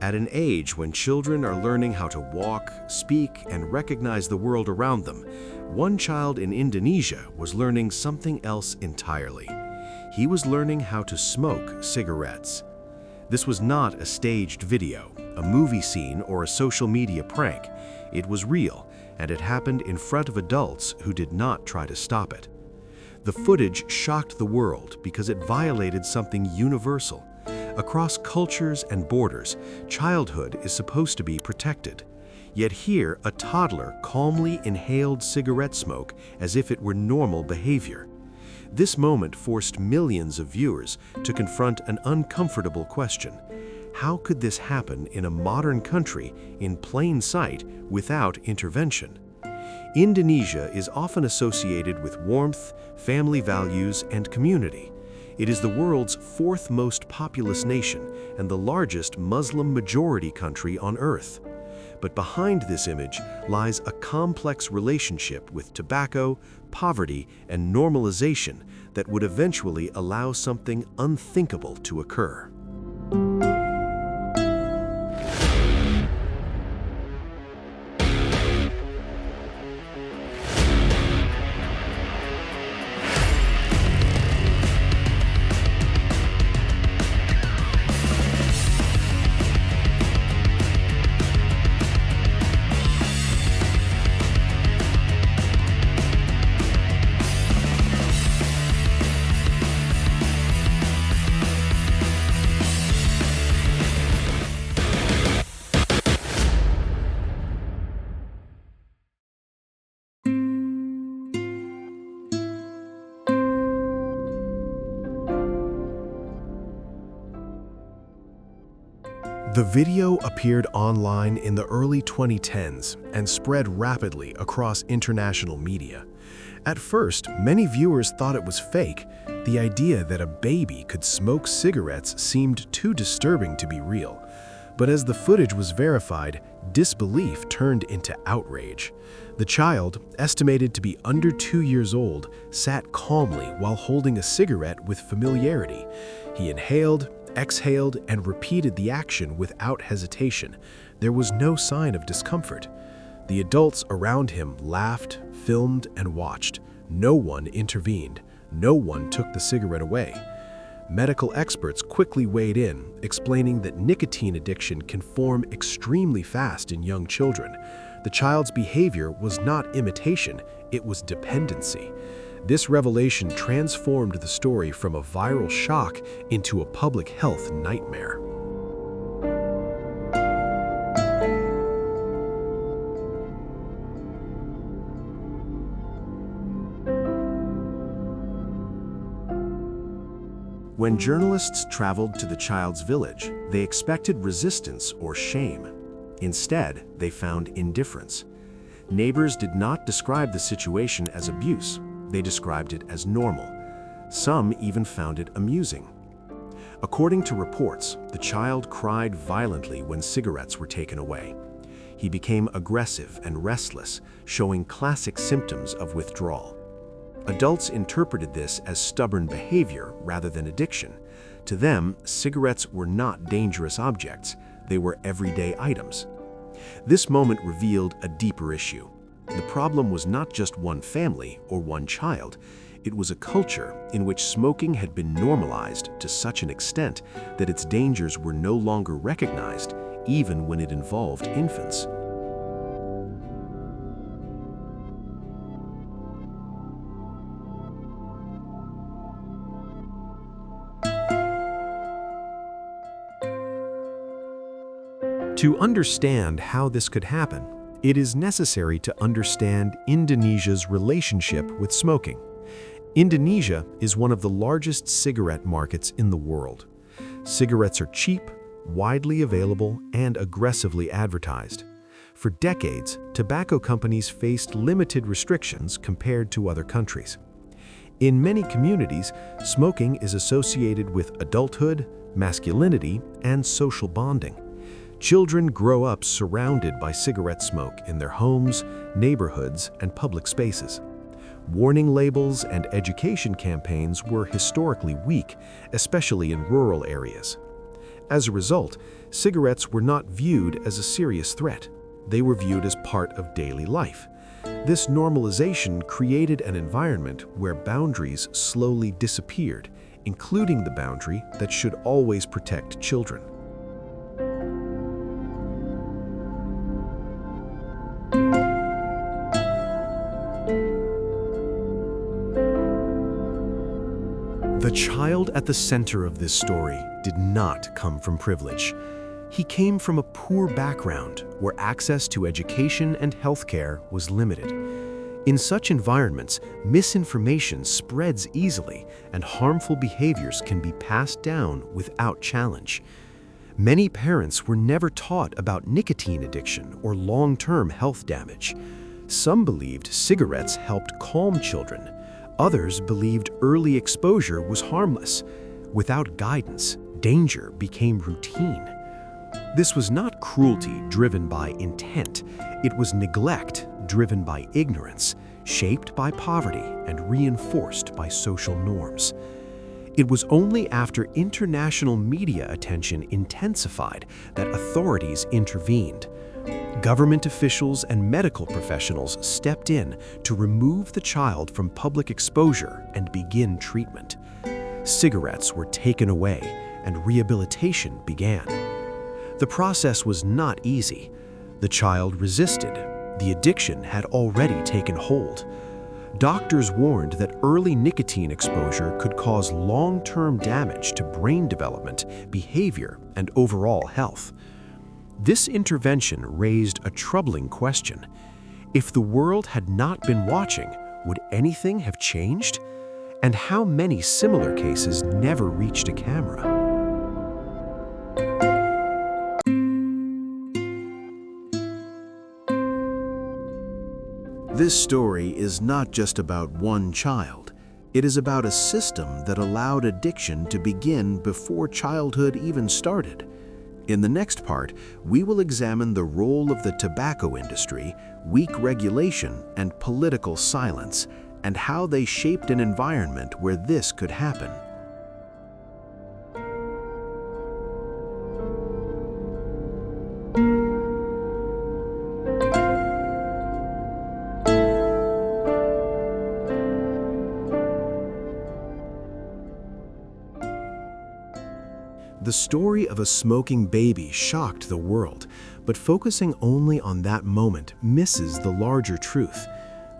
At an age when children are learning how to walk, speak, and recognize the world around them, one child in Indonesia was learning something else entirely. He was learning how to smoke cigarettes. This was not a staged video, a movie scene, or a social media prank. It was real, and it happened in front of adults who did not try to stop it. The footage shocked the world because it violated something universal. Across cultures and borders, childhood is supposed to be protected. Yet here, a toddler calmly inhaled cigarette smoke as if it were normal behavior. This moment forced millions of viewers to confront an uncomfortable question. How could this happen in a modern country in plain sight without intervention? Indonesia is often associated with warmth, family values, and community. It is the world's fourth most populous nation and the largest Muslim-majority country on Earth. But behind this image lies a complex relationship with tobacco, poverty, and normalization that would eventually allow something unthinkable to occur. The video appeared online in the early 2010s and spread rapidly across international media. At first, many viewers thought it was fake. The idea that a baby could smoke cigarettes seemed too disturbing to be real. But as the footage was verified, disbelief turned into outrage. The child, estimated to be under 2 years old, sat calmly while holding a cigarette with familiarity. He inhaled, exhaled, and repeated the action without hesitation. There was no sign of discomfort. The adults around him laughed, filmed, and watched. No one intervened. No one took the cigarette away. Medical experts quickly weighed in, explaining that nicotine addiction can form extremely fast in young children. The child's behavior was not imitation, it was dependency. This revelation transformed the story from a viral shock into a public health nightmare. When journalists traveled to the child's village, they expected resistance or shame. Instead, they found indifference. Neighbors did not describe the situation as abuse. They described it as normal. Some even found it amusing. According to reports, the child cried violently when cigarettes were taken away. He became aggressive and restless, showing classic symptoms of withdrawal. Adults interpreted this as stubborn behavior rather than addiction. To them, cigarettes were not dangerous objects, they were everyday items. This moment revealed a deeper issue. The problem was not just one family or one child. It was a culture in which smoking had been normalized to such an extent that its dangers were no longer recognized, even when it involved infants. To understand how this could happen, it is necessary to understand Indonesia's relationship with smoking. Indonesia is one of the largest cigarette markets in the world. Cigarettes are cheap, widely available, and aggressively advertised. For decades, tobacco companies faced limited restrictions compared to other countries. In many communities, smoking is associated with adulthood, masculinity, and social bonding. Children grow up surrounded by cigarette smoke in their homes, neighborhoods, and public spaces. Warning labels and education campaigns were historically weak, especially in rural areas. As a result, cigarettes were not viewed as a serious threat. They were viewed as part of daily life. This normalization created an environment where boundaries slowly disappeared, including the boundary that should always protect children. The child at the center of this story did not come from privilege. He came from a poor background where access to education and healthcare was limited. In such environments, misinformation spreads easily and harmful behaviors can be passed down without challenge. Many parents were never taught about nicotine addiction or long-term health damage. Some believed cigarettes helped calm children. Others believed early exposure was harmless. Without guidance, danger became routine. This was not cruelty driven by intent. It was neglect driven by ignorance, shaped by poverty and reinforced by social norms. It was only after international media attention intensified that authorities intervened. Government officials and medical professionals stepped in to remove the child from public exposure and begin treatment. Cigarettes were taken away and rehabilitation began. The process was not easy. The child resisted. The addiction had already taken hold. Doctors warned that early nicotine exposure could cause long-term damage to brain development, behavior, and overall health. This intervention raised a troubling question. If the world had not been watching, would anything have changed? And how many similar cases never reached a camera? This story is not just about one child. It is about a system that allowed addiction to begin before childhood even started. In the next part, we will examine the role of the tobacco industry, weak regulation, and political silence, and how they shaped an environment where this could happen. The story of a smoking baby shocked the world, but focusing only on that moment misses the larger truth.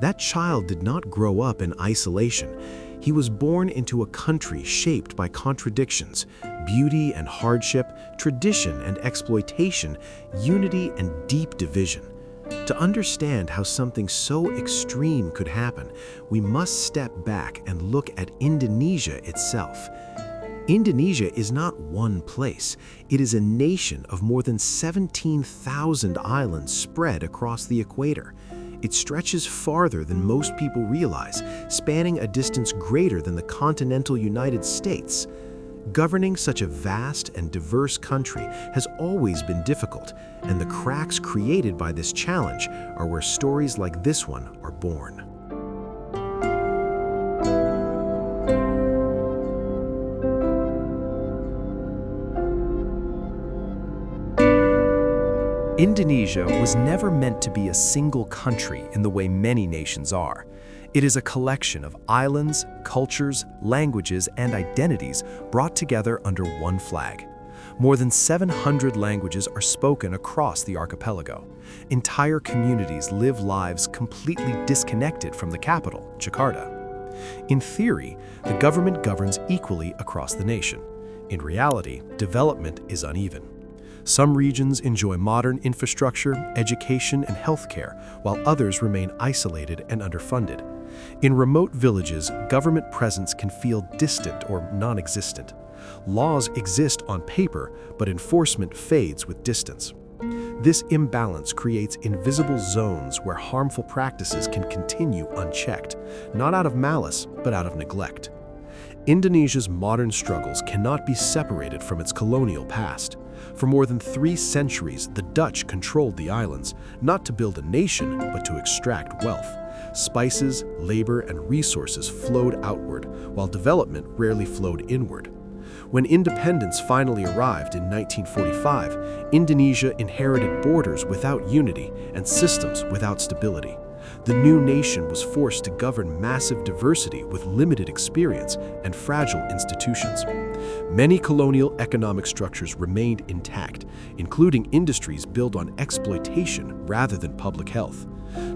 That child did not grow up in isolation. He was born into a country shaped by contradictions, beauty and hardship, tradition and exploitation, unity and deep division. To understand how something so extreme could happen, we must step back and look at Indonesia itself. Indonesia is not one place. It is a nation of more than 17,000 islands spread across the equator. It stretches farther than most people realize, spanning a distance greater than the continental United States. Governing such a vast and diverse country has always been difficult, and the cracks created by this challenge are where stories like this one are born. Indonesia was never meant to be a single country in the way many nations are. It is a collection of islands, cultures, languages, and identities brought together under one flag. More than 700 languages are spoken across the archipelago. Entire communities live lives completely disconnected from the capital, Jakarta. In theory, the government governs equally across the nation. In reality, development is uneven. Some regions enjoy modern infrastructure, education, and healthcare, while others remain isolated and underfunded. In remote villages, government presence can feel distant or non-existent. Laws exist on paper, but enforcement fades with distance. This imbalance creates invisible zones where harmful practices can continue unchecked, not out of malice, but out of neglect. Indonesia's modern struggles cannot be separated from its colonial past. For more than 3 centuries, the Dutch controlled the islands, not to build a nation, but to extract wealth. Spices, labor, and resources flowed outward, while development rarely flowed inward. When independence finally arrived in 1945, Indonesia inherited borders without unity and systems without stability. The new nation was forced to govern massive diversity with limited experience and fragile institutions. Many colonial economic structures remained intact, including industries built on exploitation rather than public health.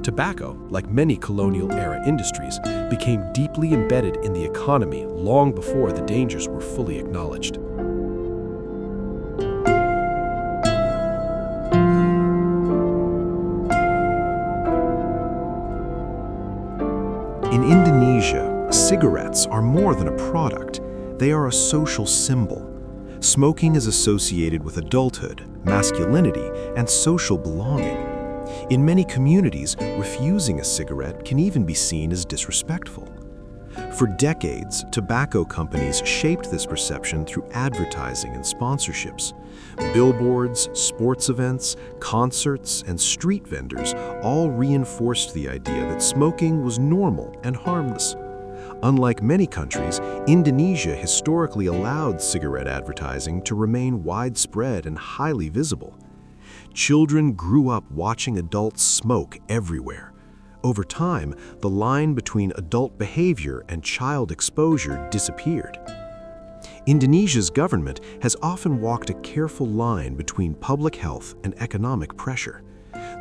Tobacco, like many colonial-era industries, became deeply embedded in the economy long before the dangers were fully acknowledged. In Indonesia, cigarettes are more than a product. They are a social symbol. Smoking is associated with adulthood, masculinity, and social belonging. In many communities, refusing a cigarette can even be seen as disrespectful. For decades, tobacco companies shaped this perception through advertising and sponsorships. Billboards, sports events, concerts, and street vendors all reinforced the idea that smoking was normal and harmless. Unlike many countries, Indonesia historically allowed cigarette advertising to remain widespread and highly visible. Children grew up watching adults smoke everywhere. Over time, the line between adult behavior and child exposure disappeared. Indonesia's government has often walked a careful line between public health and economic pressure.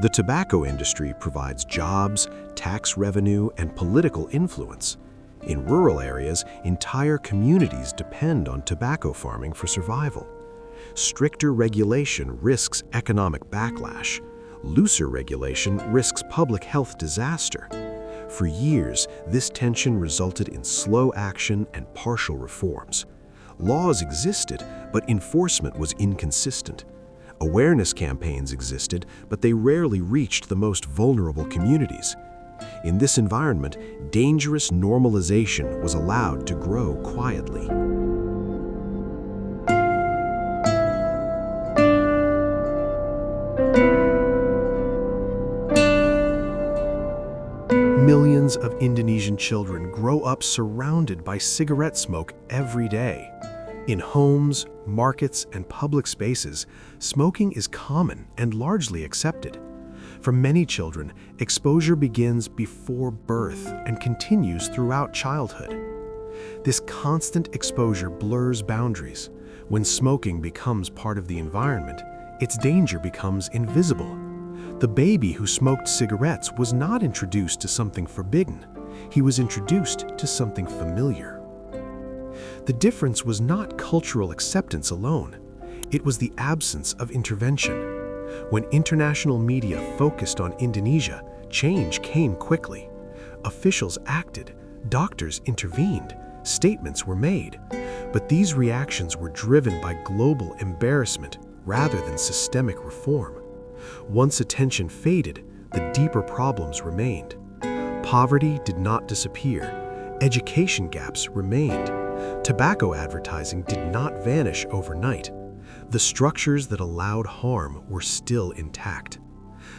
The tobacco industry provides jobs, tax revenue, and political influence. In rural areas, entire communities depend on tobacco farming for survival. Stricter regulation risks economic backlash. Looser regulation risks public health disaster. For years, this tension resulted in slow action and partial reforms. Laws existed, but enforcement was inconsistent. Awareness campaigns existed, but they rarely reached the most vulnerable communities. In this environment, dangerous normalization was allowed to grow quietly. Millions of Indonesian children grow up surrounded by cigarette smoke every day. In homes, markets, and public spaces, smoking is common and largely accepted. For many children, exposure begins before birth and continues throughout childhood. This constant exposure blurs boundaries. When smoking becomes part of the environment, its danger becomes invisible. The baby who smoked cigarettes was not introduced to something forbidden. He was introduced to something familiar. The difference was not cultural acceptance alone. It was the absence of intervention. When international media focused on Indonesia, change came quickly. Officials acted, doctors intervened, statements were made. But these reactions were driven by global embarrassment rather than systemic reform. Once attention faded, the deeper problems remained. Poverty did not disappear. Education gaps remained. Tobacco advertising did not vanish overnight. The structures that allowed harm were still intact.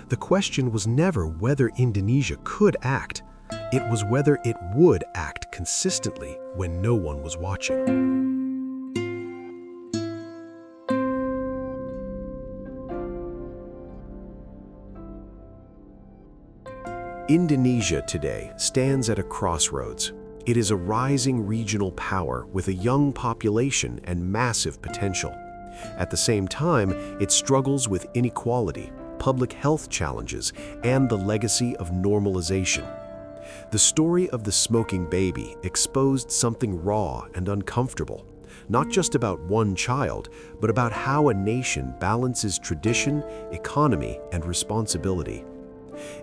The question was never whether Indonesia could act. It was whether it would act consistently when no one was watching. Indonesia today stands at a crossroads. It is a rising regional power with a young population and massive potential. At the same time, it struggles with inequality, public health challenges, and the legacy of normalization. The story of the smoking baby exposed something raw and uncomfortable, not just about one child, but about how a nation balances tradition, economy, and responsibility.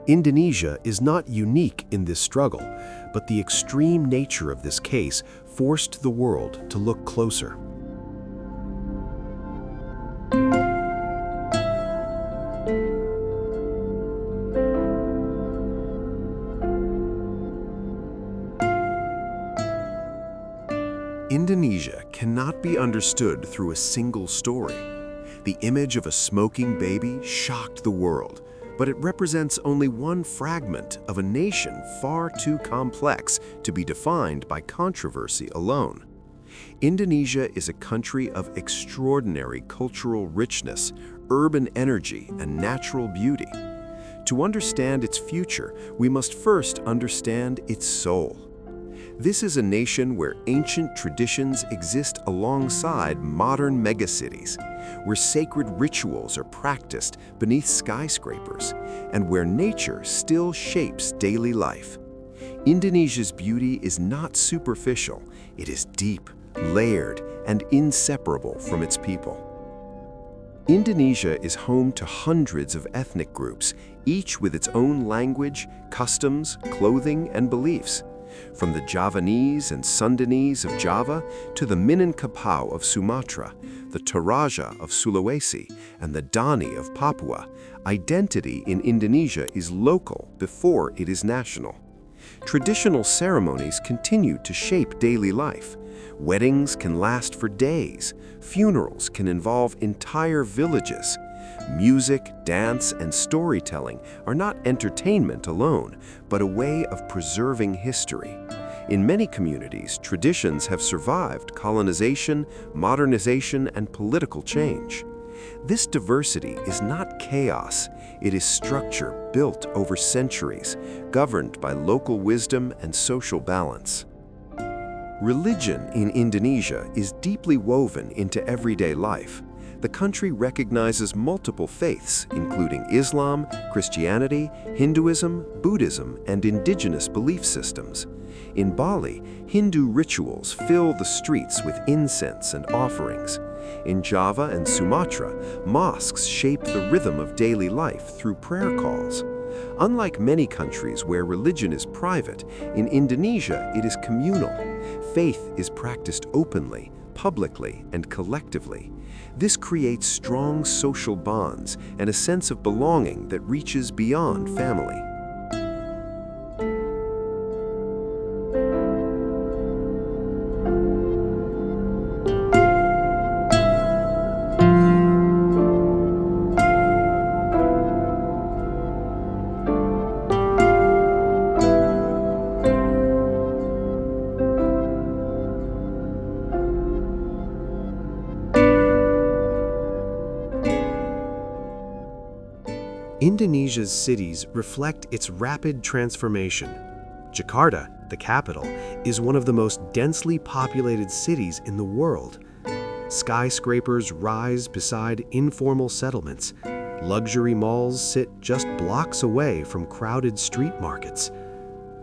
Indonesia is not unique in this struggle, but the extreme nature of this case forced the world to look closer. Indonesia cannot be understood through a single story. The image of a smoking baby shocked the world, but it represents only one fragment of a nation far too complex to be defined by controversy alone. Indonesia is a country of extraordinary cultural richness, urban energy, and natural beauty. To understand its future, we must first understand its soul. This is a nation where ancient traditions exist alongside modern megacities, where sacred rituals are practiced beneath skyscrapers, and where nature still shapes daily life. Indonesia's beauty is not superficial, it is deep, layered, and inseparable from its people. Indonesia is home to hundreds of ethnic groups, each with its own language, customs, clothing, and beliefs. From the Javanese and Sundanese of Java to the Minangkabau of Sumatra, the Toraja of Sulawesi, and the Dani of Papua, identity in Indonesia is local before it is national. Traditional ceremonies continue to shape daily life. Weddings can last for days. Funerals can involve entire villages. Music, dance, and storytelling are not entertainment alone, but a way of preserving history. In many communities, traditions have survived colonization, modernization, and political change. This diversity is not chaos, it is structure built over centuries, governed by local wisdom and social balance. Religion in Indonesia is deeply woven into everyday life. The country recognizes multiple faiths, including Islam, Christianity, Hinduism, Buddhism, and indigenous belief systems. In Bali, Hindu rituals fill the streets with incense and offerings. In Java and Sumatra, mosques shape the rhythm of daily life through prayer calls. Unlike many countries where religion is private, in Indonesia it is communal. Faith is practiced openly, publicly, and collectively. This creates strong social bonds and a sense of belonging that reaches beyond family. Indonesia's cities reflect its rapid transformation. Jakarta, the capital, is one of the most densely populated cities in the world. Skyscrapers rise beside informal settlements. Luxury malls sit just blocks away from crowded street markets.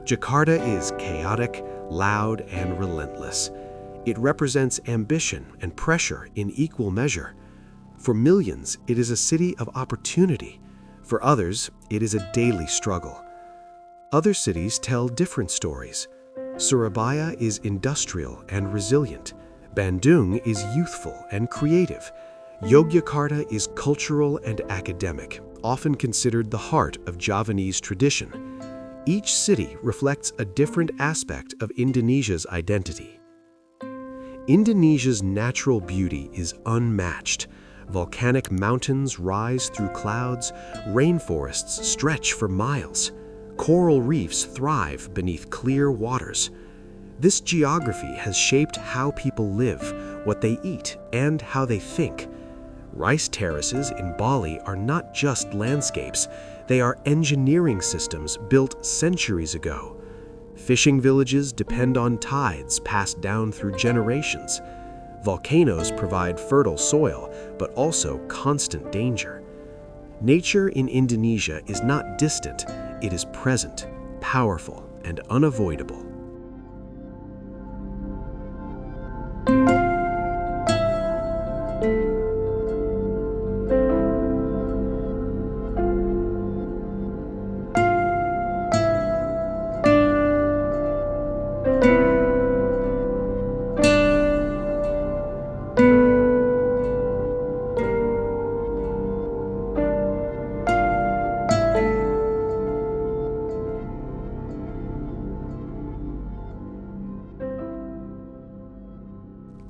Jakarta is chaotic, loud, and relentless. It represents ambition and pressure in equal measure. For millions, it is a city of opportunity. For others, it is a daily struggle. Other cities tell different stories. Surabaya is industrial and resilient. Bandung is youthful and creative. Yogyakarta is cultural and academic, often considered the heart of Javanese tradition. Each city reflects a different aspect of Indonesia's identity. Indonesia's natural beauty is unmatched. Volcanic mountains rise through clouds, rainforests stretch for miles. Coral reefs thrive beneath clear waters. This geography has shaped how people live, what they eat, and how they think. Rice terraces in Bali are not just landscapes, they are engineering systems built centuries ago. Fishing villages depend on tides passed down through generations. Volcanoes provide fertile soil, but also constant danger. Nature in Indonesia is not distant, it is present, powerful, and unavoidable.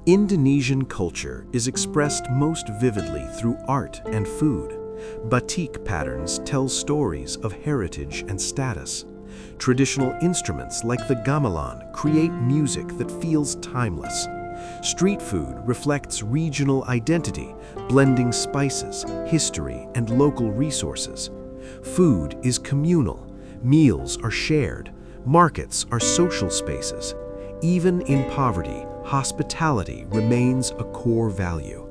Indonesian culture is expressed most vividly through art and food. Batik patterns tell stories of heritage and status. Traditional instruments like the gamelan create music that feels timeless. Street food reflects regional identity, blending spices, history, and local resources. Food is communal. Meals are shared. Markets are social spaces. Even in poverty, hospitality remains a core value.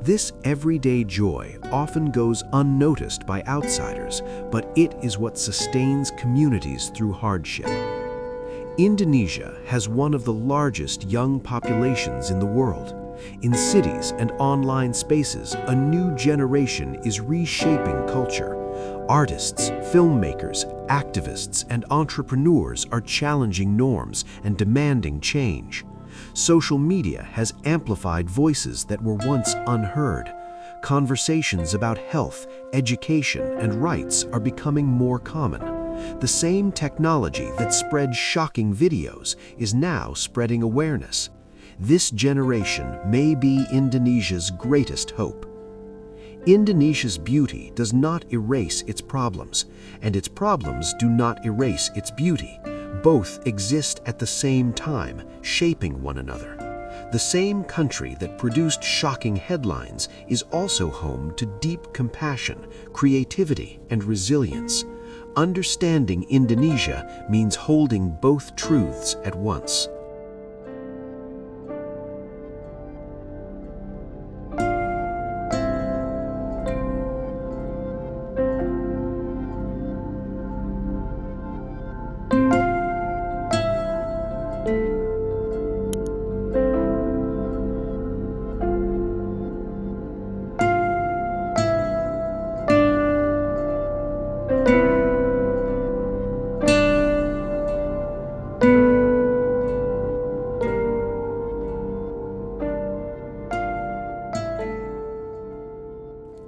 This everyday joy often goes unnoticed by outsiders, but it is what sustains communities through hardship. Indonesia has one of the largest young populations in the world. In cities and online spaces, a new generation is reshaping culture. Artists, filmmakers, activists, and entrepreneurs are challenging norms and demanding change. Social media has amplified voices that were once unheard. Conversations about health, education, and rights are becoming more common. The same technology that spread shocking videos is now spreading awareness. This generation may be Indonesia's greatest hope. Indonesia's beauty does not erase its problems, and its problems do not erase its beauty. Both exist at the same time, shaping one another. The same country that produced shocking headlines is also home to deep compassion, creativity, and resilience. Understanding Indonesia means holding both truths at once.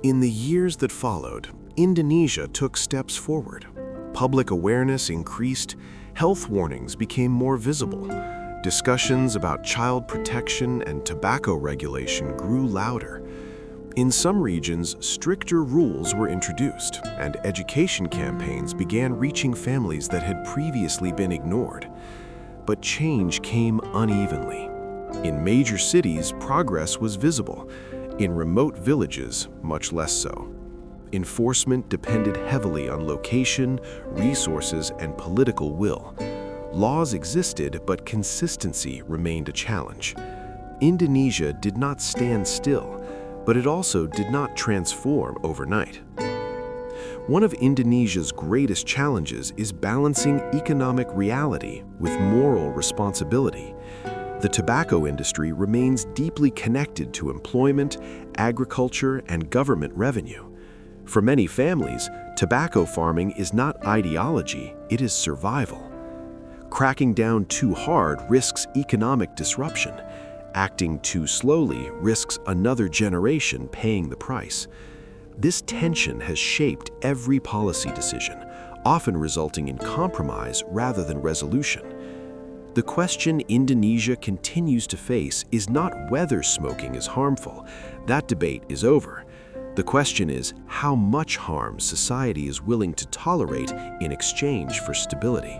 In the years that followed, Indonesia took steps forward. Public awareness increased, health warnings became more visible. Discussions about child protection and tobacco regulation grew louder. In some regions, stricter rules were introduced, and education campaigns began reaching families that had previously been ignored. But change came unevenly. In major cities, progress was visible. In remote villages, much less so. Enforcement depended heavily on location, resources, and political will. Laws existed, but consistency remained a challenge. Indonesia did not stand still, but it also did not transform overnight. One of Indonesia's greatest challenges is balancing economic reality with moral responsibility. The tobacco industry remains deeply connected to employment, agriculture, and government revenue. For many families, tobacco farming is not ideology, it is survival. Cracking down too hard risks economic disruption. Acting too slowly risks another generation paying the price. This tension has shaped every policy decision, often resulting in compromise rather than resolution. The question Indonesia continues to face is not whether smoking is harmful. That debate is over. The question is how much harm society is willing to tolerate in exchange for stability.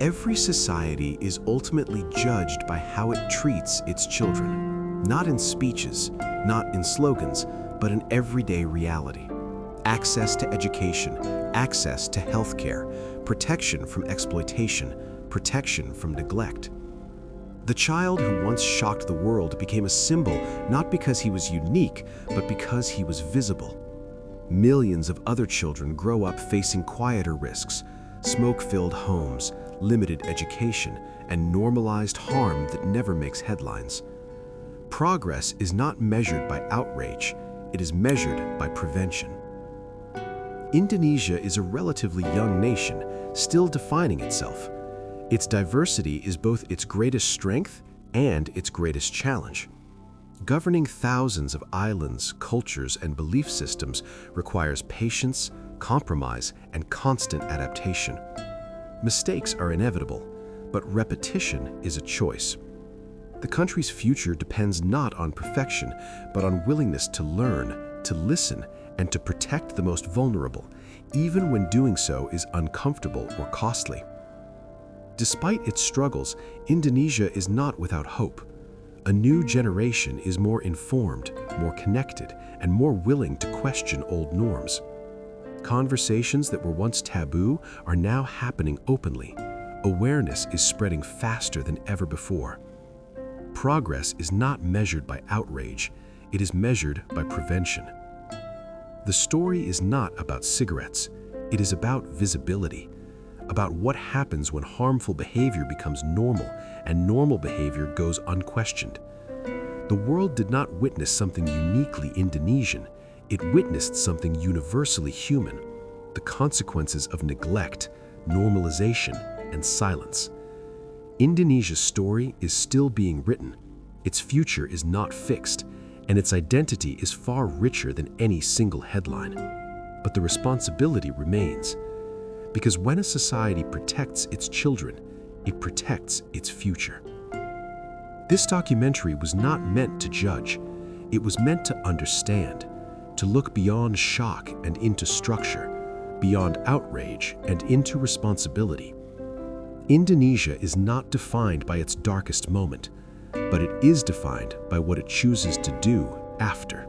Every society is ultimately judged by how it treats its children, not in speeches, not in slogans, but in everyday reality. Access to education, access to healthcare, protection from exploitation, protection from neglect. The child who once shocked the world became a symbol not because he was unique, but because he was visible. Millions of other children grow up facing quieter risks, smoke-filled homes, limited education, and normalized harm that never makes headlines. Progress is not measured by outrage, it is measured by prevention. Indonesia is a relatively young nation, still defining itself. Its diversity is both its greatest strength and its greatest challenge. Governing thousands of islands, cultures, and belief systems requires patience, compromise, and constant adaptation. Mistakes are inevitable, but repetition is a choice. The country's future depends not on perfection, but on willingness to learn, to listen, and to protect the most vulnerable, even when doing so is uncomfortable or costly. Despite its struggles, Indonesia is not without hope. A new generation is more informed, more connected, and more willing to question old norms. Conversations that were once taboo are now happening openly. Awareness is spreading faster than ever before. Progress is not measured by outrage, it is measured by prevention. The story is not about cigarettes, it is about visibility, about what happens when harmful behavior becomes normal and normal behavior goes unquestioned. The world did not witness something uniquely Indonesian, it witnessed something universally human, the consequences of neglect, normalization, and silence. Indonesia's story is still being written, its future is not fixed, and its identity is far richer than any single headline. But the responsibility remains, because when a society protects its children, it protects its future. This documentary was not meant to judge, it was meant to understand, to look beyond shock and into structure, beyond outrage and into responsibility. Indonesia is not defined by its darkest moment, but it is defined by what it chooses to do after.